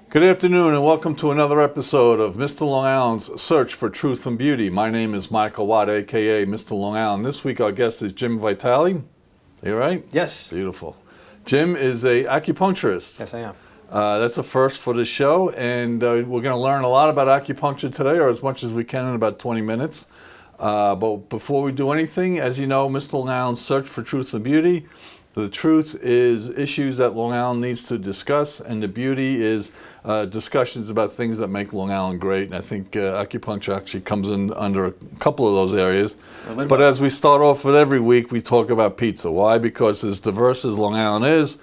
Good afternoon and welcome to another episode of Mr. Long Island's Search for Truth and Beauty. My name is Michael Watt, aka Mr. Long Island. This week our guest is Jim Vitale. You right? Yes. Beautiful. Jim is a acupuncturist. Yes, I am. That's a first for the show, and we're going to learn a lot about acupuncture today, or as much as we can in about 20 minutes. But before we do anything, as you know, Mr. Long Island's Search for Truth and Beauty. The truth is issues that Long Island needs to discuss, and the beauty is discussions about things that make Long Island great. And I think acupuncture actually comes in under a couple of those areas. But as we start off with every week, we talk about pizza. Why? Because as diverse as Long Island is,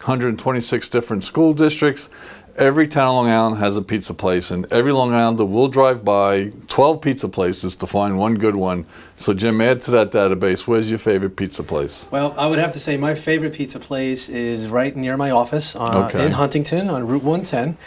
126 different school districts, every town in Long Island has a pizza place, and every Long Islander will drive by 12 pizza places to find one good one. So Jim, add to that database, where's your favorite pizza place? Well, I would have to say my favorite pizza place is right near my office in Huntington on Route 110,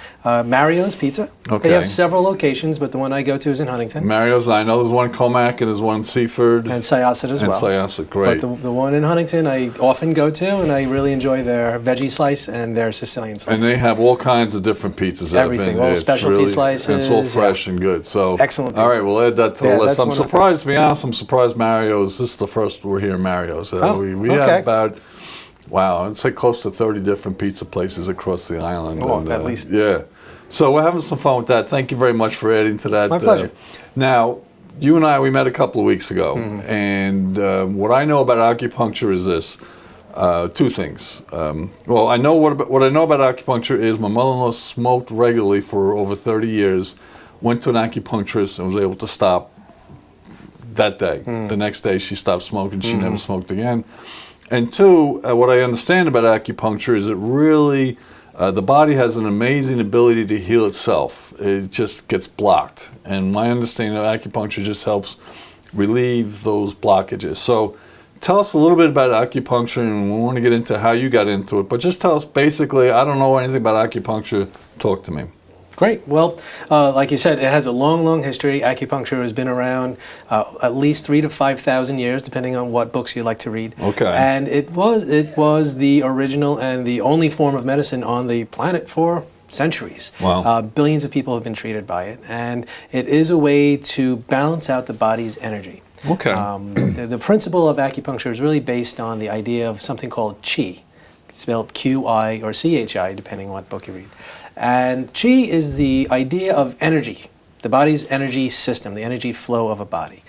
Mario's Pizza. Okay. They have several locations, but the one I go to is in Huntington. Mario's, I know there's one in Comac and there's one in Seaford. And Syosset as well. And Syosset, great. But the one in Huntington I often go to, and I really enjoy their veggie slice and their Sicilian slice. And they have all kinds of different pizzas. Everything, all specialty slices. And it's all fresh and good. So excellent pizza. All right, we'll add that to the list. I'm surprised, to be honest, I'm surprised Mario's, this is the first we're hearing Mario's. We have about, I'd say close to 30 different pizza places across the island. Oh, and, at least. Yeah. So we're having some fun with that. Thank you very much for adding to that. My pleasure. Now, you and I, we met a couple of weeks ago, and what I know about acupuncture is this. Two things. I know what I know about acupuncture is my mother-in-law smoked regularly for over 30 years, went to an acupuncturist and was able to stop that day. The next day she stopped smoking. She never smoked again. And two, what I understand about acupuncture is it really, the body has an amazing ability to heal itself. It just gets blocked. And my understanding of acupuncture just helps relieve those blockages. So tell us a little bit about acupuncture, and we want to get into how you got into it. But just tell us basically, I don't know anything about acupuncture. Talk to me. Great. Well, like you said, it has a long, long history. Acupuncture has been around at least 3,000 to 5,000 years, depending on what books you like to read. Okay. And it was the original and the only form of medicine on the planet for centuries. Wow. Billions of people have been treated by it, and it is a way to balance out the body's energy. Okay. The principle of acupuncture is really based on the idea of something called qi. It's spelled Q-I or C-H-I, depending on what book you read. And qi is the idea of energy, the body's energy system, the energy flow of a body.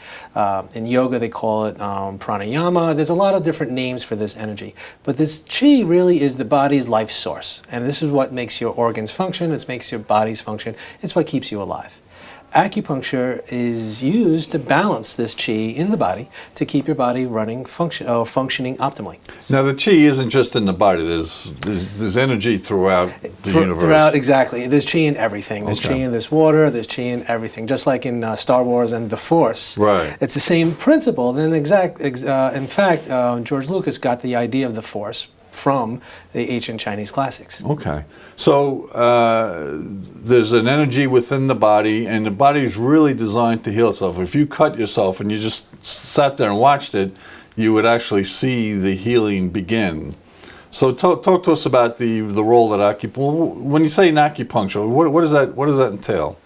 In yoga, they call it pranayama. There's a lot of different names for this energy. But this qi really is the body's life source. And this is what makes your organs function. It makes your bodies function. It's what keeps you alive. Acupuncture is used to balance this qi in the body to keep your body functioning optimally. Now the qi isn't just in the body. There's energy throughout the universe. Throughout, exactly. There's qi in everything. There's qi in this water. There's qi in everything. Just like in Star Wars and the Force. Right. It's the same principle. In fact, George Lucas got the idea of the Force from the ancient Chinese classics. Okay. So there's an energy within the body, and the body is really designed to heal itself. If you cut yourself and you just sat there and watched it, you would actually see the healing begin. So talk to us about the role that acupuncture. When you say acupuncture, what does that entail?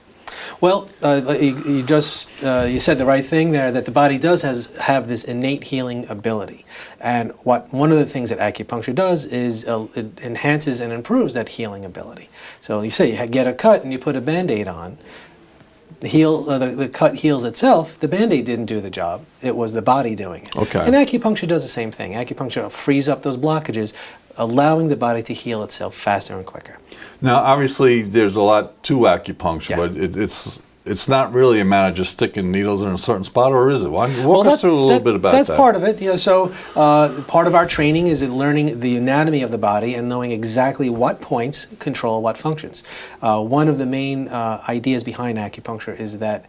Well, you said the right thing there, that the body does have this innate healing ability. And one of the things that acupuncture does is it enhances and improves that healing ability. So you say you get a cut and you put a Band-Aid on. The cut heals itself. The Band-Aid didn't do the job. It was the body doing it. Okay. And acupuncture does the same thing. Acupuncture frees up those blockages, allowing the body to heal itself faster and quicker. Now, obviously, there's a lot to acupuncture, but it's not really a matter of just sticking needles in a certain spot, or is it? Walk us through a little bit about that. That's part of it. Yeah, so part of our training is in learning the anatomy of the body and knowing exactly what points control what functions. One of the main ideas behind acupuncture is that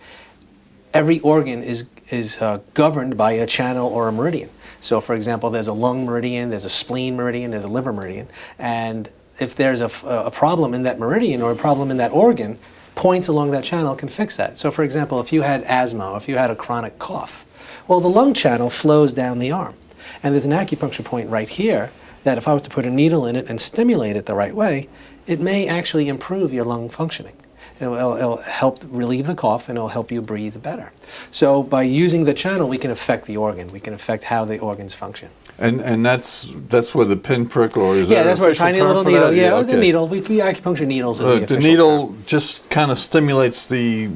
every organ is governed by a channel or a meridian. So, for example, there's a lung meridian, there's a spleen meridian, there's a liver meridian, and if there's a problem in that meridian or a problem in that organ, points along that channel can fix that. So, for example, if you had asthma, if you had a chronic cough, well, the lung channel flows down the arm, and there's an acupuncture point right here that if I was to put a needle in it and stimulate it the right way, it may actually improve your lung functioning. It'll help relieve the cough, and it'll help you breathe better. So by using the channel, we can affect the organ. We can affect how the organs function. And that's where the pinprick, or is Yeah, there that's an where a official tiny term little for needle. that? Yeah, okay. the needle. We acupuncture needles is the The official needle term. just kind of stimulates the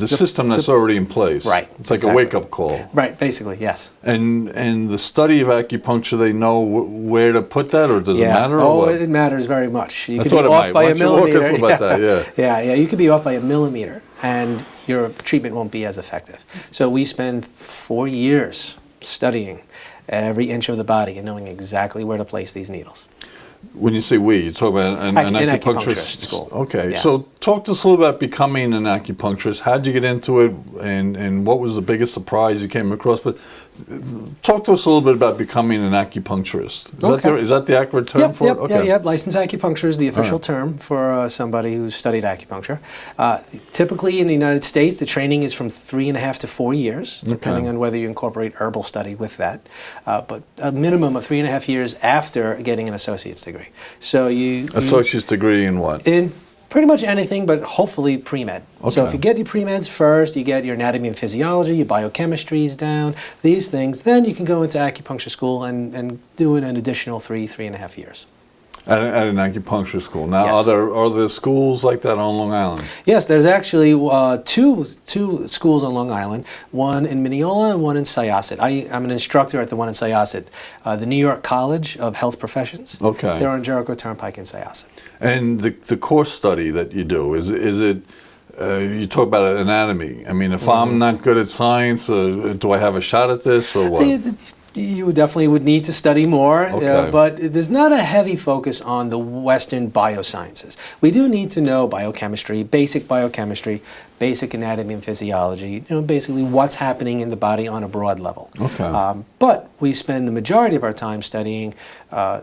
system that's already in place. Right, It's like exactly. a wake-up call. Right, basically, yes. And the study of acupuncture, they know where to put that, or does it matter? Or Oh, what? it matters very much. You I could thought be it off might. by Why a don't you walk us millimeter. about that? Yeah. Yeah. You could be off by a millimeter, and your treatment won't be as effective. So we spend 4 years studying every inch of the body and knowing exactly where to place these needles. When you say we, you talk about an An acupuncturist acupuncturist school. Okay, Yeah. so talk to us a little about becoming an acupuncturist. How'd you get into it, and what was the biggest surprise you came across? But talk to us a little bit about becoming an acupuncturist. Is that the accurate term Yep, for yep, it? Okay. yeah. Licensed acupuncture is the official All right. term for somebody who's studied acupuncture. Typically in the United States, the training is from 3.5 to 4 years, depending on whether you incorporate herbal study with that. But a minimum of 3.5 years after getting an associate's degree. So you Associate's degree in what? in pretty much anything, but hopefully pre-med. So Okay. if you get your pre-meds first, you get your anatomy and physiology, your biochemistries down, these things, then you can go into acupuncture school and do it an additional 3.5 years. At an acupuncture school. Now, Yes. are there schools like that on Long Island? Yes, there's actually two schools on Long Island, one in Mineola and one in Syosset. I'm an instructor at the one in Syosset, the New York College of Health Professions. Okay. They're on Jericho Turnpike in Syosset. And the course study that you do, is it you talk about anatomy. I mean, if I'm not good at science, do I have a shot at this, or what? You definitely would need to study more, Okay. but there's not a heavy focus on the Western biosciences. We do need to know biochemistry, basic anatomy and physiology, basically what's happening in the body on a broad level. Okay. But we spend the majority of our time studying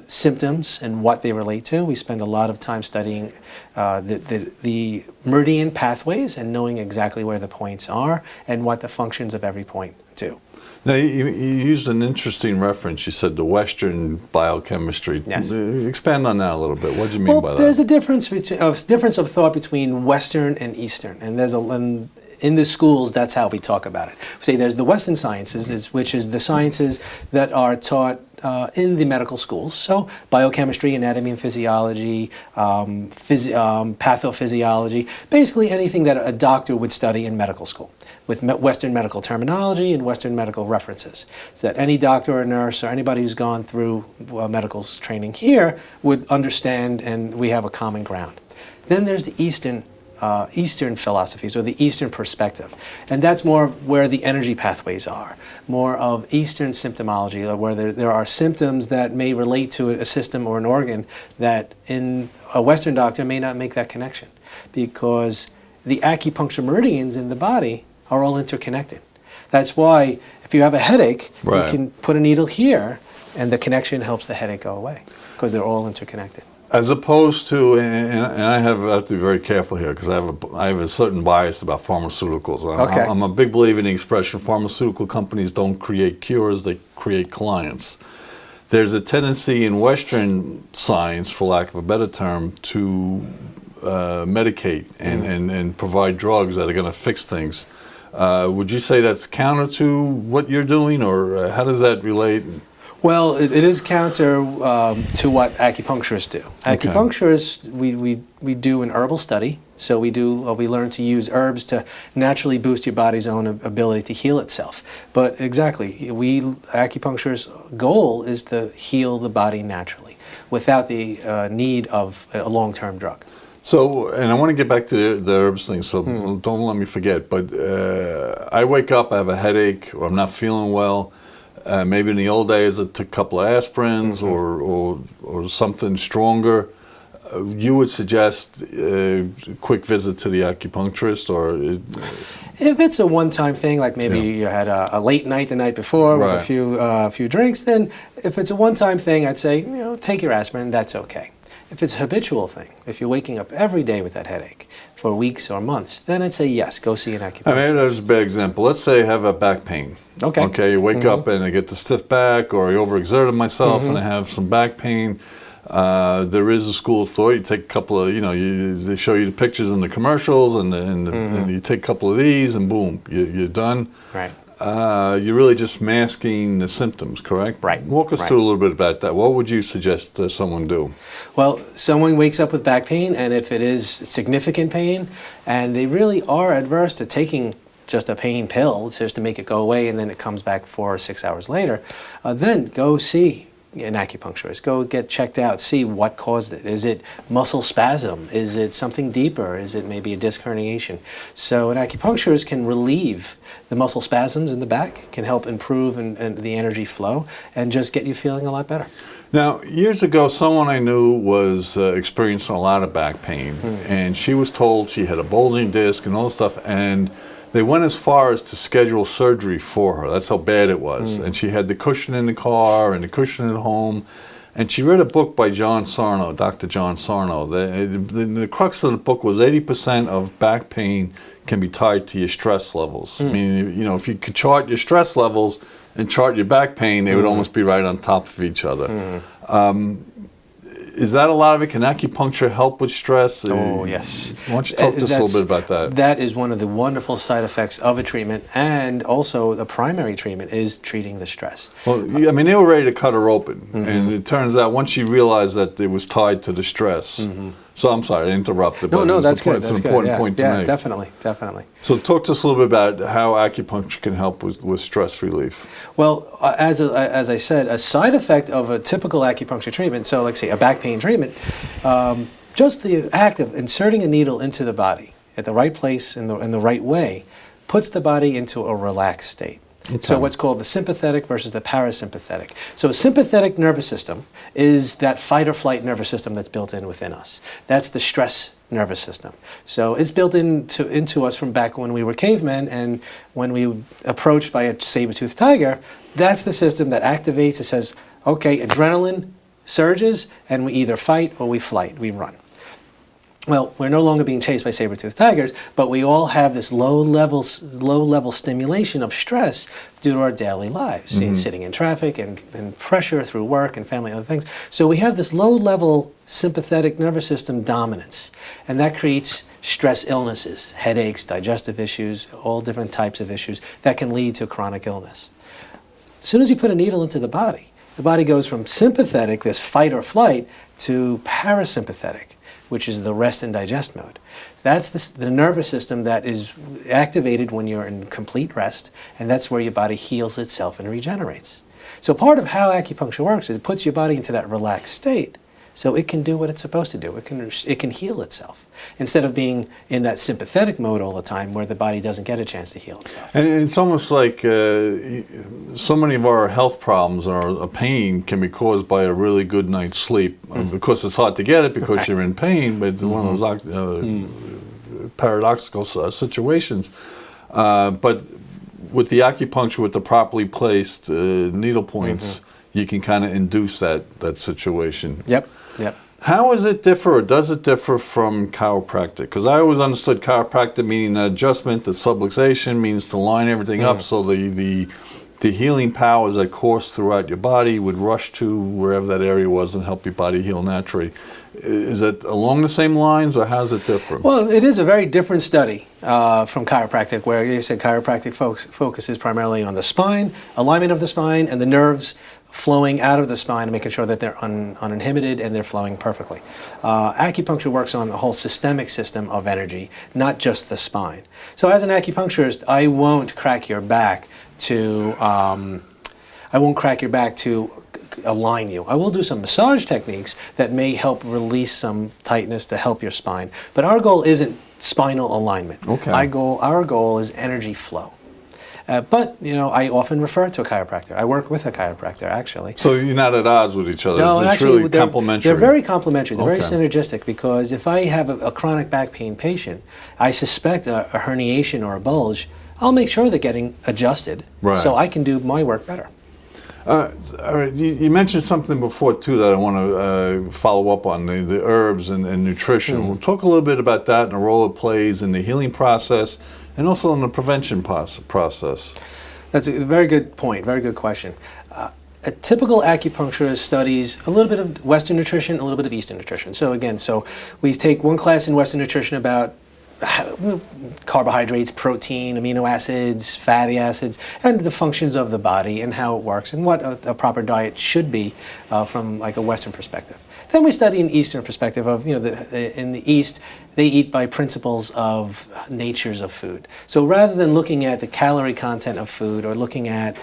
symptoms and what they relate to. We spend a lot of time studying the meridian pathways and knowing exactly where the points are and what the functions of every point do. Now, you used an interesting reference. You said the Western biochemistry. Yes. Expand on that a little bit. What do you mean by that? There's a difference of thought between Western and Eastern, and in the schools, that's how we talk about it. Say there's the Western sciences, which is the sciences that are taught in the medical schools. So biochemistry, anatomy and physiology, pathophysiology, basically anything that a doctor would study in medical school, with Western medical terminology and Western medical references, so that any doctor or nurse or anybody who's gone through medical training here would understand, and we have a common ground. Then there's the Eastern philosophies, or the Eastern perspective, and that's more where the energy pathways are, more of Eastern symptomology, where there are symptoms that may relate to a system or an organ that in a Western doctor may not make that connection, because the acupuncture meridians in the body are all interconnected. That's why if you have a headache, Right. you can put a needle here, and the connection helps the headache go away, because they're all interconnected. As opposed to, and I have to be very careful here because I have a certain bias about pharmaceuticals. Okay. I'm a big believer in the expression, pharmaceutical companies don't create cures, they create clients. There's a tendency in Western science, for lack of a better term, to medicate and provide drugs that are going to fix things. Would you say that's counter to what you're doing, or how does that relate? Well, it is counter to what acupuncturists do. Okay. Acupuncturists, we do an herbal study, so we learn to use herbs to naturally boost your body's own ability to heal itself. But exactly, acupuncture's goal is to heal the body naturally, without the need of a long-term drug. So, and I want to get back to the herbs thing, so don't let me forget, but I wake up, I have a headache, or I'm not feeling well. Maybe in the old days, I took a couple of aspirins or something stronger. You would suggest a quick visit to the acupuncturist, or If it's a one-time thing, like maybe you had a late night the night before with Right. a few drinks, then if it's a one-time thing, I'd say take your aspirin. That's okay. If it's a habitual thing, if you're waking up every day with that headache for weeks or months, then I'd say yes, go see an I acupuncturist. mean, there's a bad example. Let's say I have a back pain. Okay. Okay, you wake up and I get the stiff back, or I overexerted myself and I have some back pain. There is a school of thought. You take a couple of, they show you the pictures in the commercials, and you take a couple of these, and boom, you're done. Right. You're really just masking the symptoms, correct? Right. Walk us Right. through a little bit about that. What would you suggest someone do? Well, someone wakes up with back pain, and if it is significant pain, and they really are adverse to taking just a pain pill just to make it go away, and then it comes back 4 or 6 hours later, then go see an acupuncturist. Go get checked out, see what caused it. Is it muscle spasm? Is it something deeper? Is it maybe a disc herniation? So an acupuncturist can relieve the muscle spasms in the back, can help improve and the energy flow, and just get you feeling a lot better. Now, years ago, someone I knew was experiencing a lot of back pain, and she was told she had a bulging disc and all this stuff, and they went as far as to schedule surgery for her. That's how bad it was. And she had the cushion in the car and the cushion at home. And she read a book by John Sarno, Dr. John Sarno. The crux of the book was 80% of back pain can be tied to your stress levels. I mean, if you could chart your stress levels and chart your back pain, they would almost be right on top of each other. Is that a lot of it? Can acupuncture help with stress? Oh, yes. Why don't you talk to us a little bit about that? That is one of the wonderful side effects of a treatment, and also the primary treatment is treating the stress. Well, I mean, they were ready to cut her open, and it turns out once she realized that it was tied to the stress. So I'm sorry, I interrupted. No, but no, it's that's a good. point- That's It's an good. important Yeah, point to yeah, make. definitely, definitely. So talk to us a little bit about how acupuncture can help with stress relief. Well, as I said, a side effect of a typical acupuncture treatment, so like say a back pain treatment, just the act of inserting a needle into the body at the right place in the right way puts the body into a relaxed state. So what's called the sympathetic versus the parasympathetic. So sympathetic nervous system is that fight or flight nervous system that's built in within us. That's the stress nervous system. So it's built into us from back when we were cavemen, and when we were approached by a saber-toothed tiger, that's the system that activates. It says, okay, adrenaline surges, and we either fight or we flight, we run. Well, we're no longer being chased by saber-toothed tigers, but we all have this low-level stimulation of stress due to our daily lives, sitting in traffic and pressure through work and family and other things. So we have this low-level sympathetic nervous system dominance, and that creates stress illnesses, headaches, digestive issues, all different types of issues that can lead to chronic illness. As soon as you put a needle into the body goes from sympathetic, this fight or flight, to parasympathetic, which is the rest and digest mode. That's the nervous system that is activated when you're in complete rest, and that's where your body heals itself and regenerates. So part of how acupuncture works is it puts your body into that relaxed state so it can do what it's supposed to do. It can heal itself instead of being in that sympathetic mode all the time where the body doesn't get a chance to heal itself. And it's almost like so many of our health problems or a pain can be caused by a really good night's sleep. Of course, it's hard to get it because you're in pain, but it's one of those paradoxical situations. But with the acupuncture, with the properly placed needle points, you can kind of induce that situation. Yep. How does it differ, or does it differ from chiropractic? Because I always understood chiropractic meaning adjustment, the subluxation means to line everything up so the healing powers that course throughout your body would rush to wherever that area was and help your body heal naturally. Is it along the same lines, or how does it differ? Well, it is a very different study from chiropractic, where you said chiropractic focuses primarily on the spine, alignment of the spine, and the nerves flowing out of the spine and making sure that they're uninhibited and they're flowing perfectly. Acupuncture works on the whole systemic system of energy, not just the spine. So as an acupuncturist, I won't crack your back to align you. I will do some massage techniques that may help release some tightness to help your spine. But our goal isn't spinal alignment. Okay. Our goal is energy flow. But, I often refer to a chiropractor. I work with a chiropractor, actually. So you're not at odds with each other. No, it's actually, really complementary. They're very complementary. They're very Okay. synergistic, because if I have a chronic back pain patient, I suspect a herniation or a bulge, I'll make sure they're getting adjusted Right. so I can do my work better. All right, you mentioned something before too that I want to follow up on the herbs and nutrition. We'll talk a little bit about that and the role it plays in the healing process and also in the prevention process. That's a very good point, very good question. A typical acupuncturist studies a little bit of Western nutrition, a little bit of Eastern nutrition. So again, we take one class in Western nutrition about carbohydrates, protein, amino acids, fatty acids, and the functions of the body and how it works and what a proper diet should be from like a Western perspective. Then we study an Eastern perspective of, in the East, they eat by principles of natures of food. So rather than looking at the calorie content of food or looking at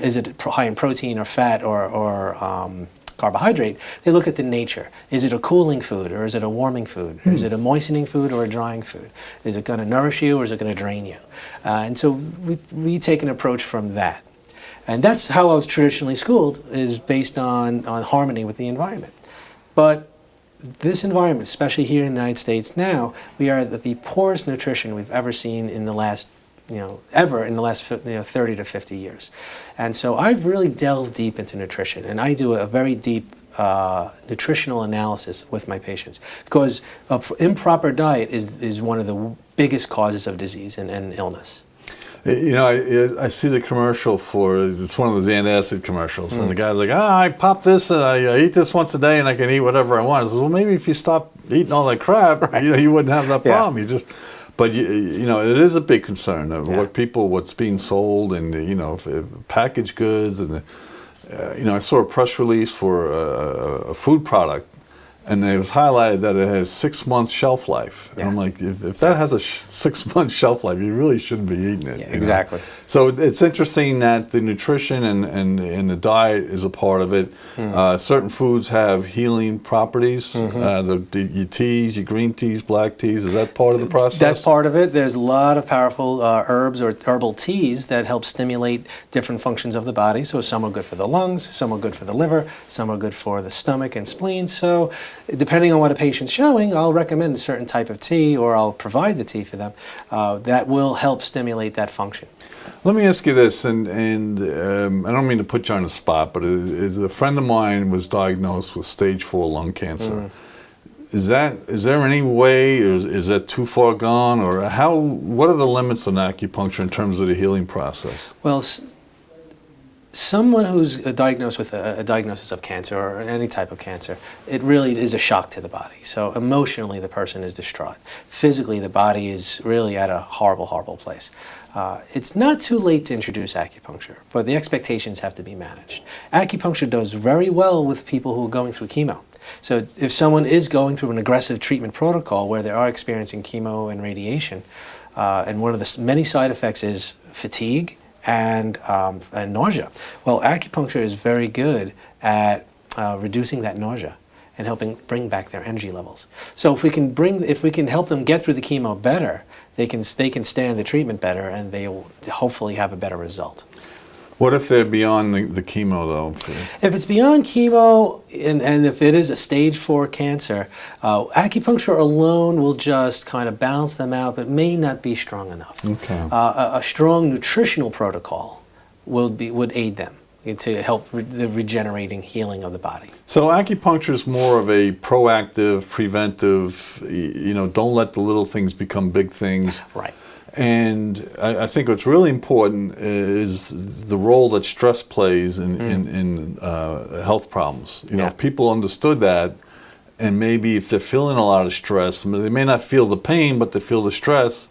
is it high in protein or fat or carbohydrate, they look at the nature. Is it a cooling food or is it a warming food? Is it a moistening food or a drying food? Is it going to nourish you or is it going to drain you? And so we take an approach from that. And that's how I was traditionally schooled, is based on harmony with the environment. But this environment, especially here in the United States now, we are at the poorest nutrition we've ever seen in the last, ever in the last 30 to 50 years. And so I've really delved deep into nutrition, and I do a very deep nutritional analysis with my patients, because improper diet is one of the biggest causes of disease and illness. I see the commercial it's one of those antacid commercials, and the guy's like, I pop this and I eat this once a day and I can eat whatever I want. I says, well, maybe if you stop eating all that crap, right, you wouldn't have that problem. But it is a big concern of what's being sold and packaged goods, and I saw a press release for a food product. And it was highlighted that it has 6 months shelf life. And I'm like, if that has a 6 month shelf life, you really shouldn't be eating it. Yeah, exactly. So it's interesting that the nutrition and the diet is a part of it. Certain foods have healing properties. Your teas, your green teas, black teas, is that part of the process? That's part of it. There's a lot of powerful herbs or herbal teas that help stimulate different functions of the body. So some are good for the lungs, some are good for the liver, some are good for the stomach and spleen. So depending on what a patient's showing, I'll recommend a certain type of tea, or I'll provide the tea for them that will help stimulate that function. Let me ask you this, and I don't mean to put you on the spot, but a friend of mine was diagnosed with stage 4 lung cancer. Is there any way, or is that too far gone, or what are the limits on acupuncture in terms of the healing process? Well, someone who's diagnosed with a diagnosis of cancer or any type of cancer, it really is a shock to the body. So emotionally, the person is distraught. Physically, the body is really at a horrible, horrible place. It's not too late to introduce acupuncture, but the expectations have to be managed. Acupuncture does very well with people who are going through chemo. So if someone is going through an aggressive treatment protocol where they are experiencing chemo and radiation, and one of the many side effects is fatigue and nausea. Well, acupuncture is very good at reducing that nausea and helping bring back their energy levels. So if we can help them get through the chemo better, they can stand the treatment better, and they will hopefully have a better result. What if they're beyond the chemo, though? If it's beyond chemo, and if it is a stage 4 cancer, acupuncture alone will just kind of balance them out, but may not be strong enough. Okay. A strong nutritional protocol would aid them to help the regenerating healing of the body. So acupuncture is more of a proactive, preventive, don't let the little things become big things. Right. And I think what's really important is the role that stress plays in health problems. If people understood that, and maybe if they're feeling a lot of stress, they may not feel the pain, but they feel the stress.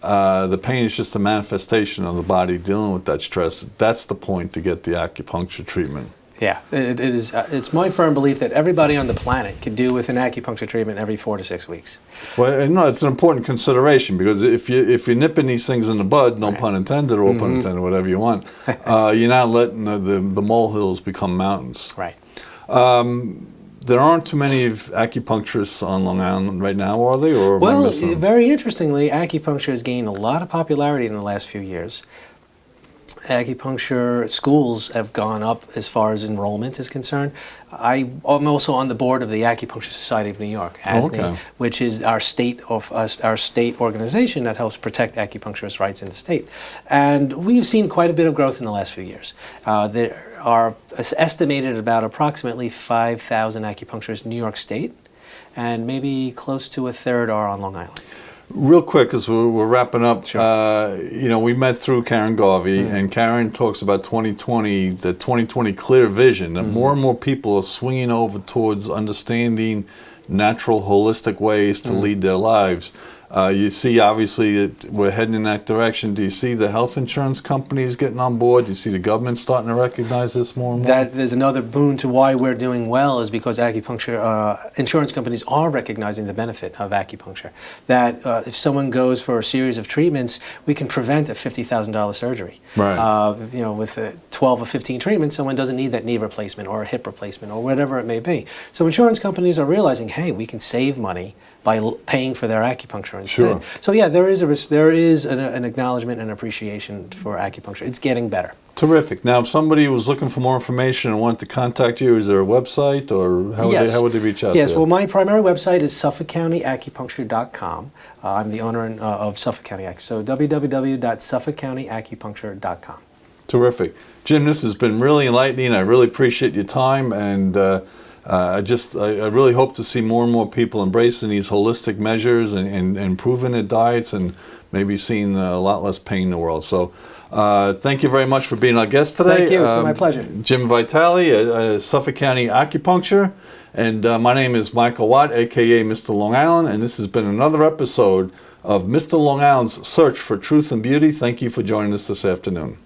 The pain is just a manifestation of the body dealing with that stress. That's the point to get the acupuncture treatment. Yeah, it is. It's my firm belief that everybody on the planet could do with an acupuncture treatment every 4 to 6 weeks. Well, no, it's an important consideration, because if you're nipping these things in the bud, no pun intended, or pun intended, whatever you want, you're not letting the molehills become mountains. Right. There aren't too many acupuncturists on Long Island right now, are they? Or well, very interestingly, acupuncture has gained a lot of popularity in the last few years. acupuncture schools have gone up as far as enrollment is concerned. I'm also on the board of the Acupuncture Society of New York, ASNY, which is our state organization that helps protect acupuncturist rights in the state. And we've seen quite a bit of growth in the last few years. There are estimated about approximately 5,000 acupuncturists in New York State, and maybe close to a third are on Long Island. Real quick, because we're wrapping up, Sure. we met through Karen Garvey, and Karen talks about 2020, the 2020 clear vision, that more and more people are swinging over towards understanding natural, holistic ways to lead their lives. You see, obviously, that we're heading in that direction. Do you see the health insurance companies getting on board? Do you see the government starting to recognize this more and more? That is another boon to why we're doing well, is because acupuncture insurance companies are recognizing the benefit of acupuncture. That if someone goes for a series of treatments, we can prevent a $50,000 surgery. Right. With 12 or 15 treatments, someone doesn't need that knee replacement or a hip replacement or whatever it may be. So insurance companies are realizing, hey, we can save money by paying for their acupuncture instead. Sure. So yeah, there is an acknowledgement and appreciation for acupuncture. It's getting better. Terrific. Now, if somebody was looking for more information and wanted to contact you, is there a website, or how would they reach out? Yes. to you? Well, my primary website is SuffolkCountyAcupuncture.com. I'm the owner of Suffolk County Acupuncture. So www.SuffolkCountyAcupuncture.com. Terrific. Jim, this has been really enlightening. I really appreciate your time, and I really hope to see more and more people embracing these holistic measures and improving their diets, and maybe seeing a lot less pain in the world. So thank you very much for being our guest today. Thank you. It's been my pleasure. Jim Vitale, Suffolk County Acupuncture. And my name is Michael Watt, a.k.a. Mr. Long Island, and this has been another episode of Mr. Long Island's Search for Truth and Beauty. Thank you for joining us this afternoon.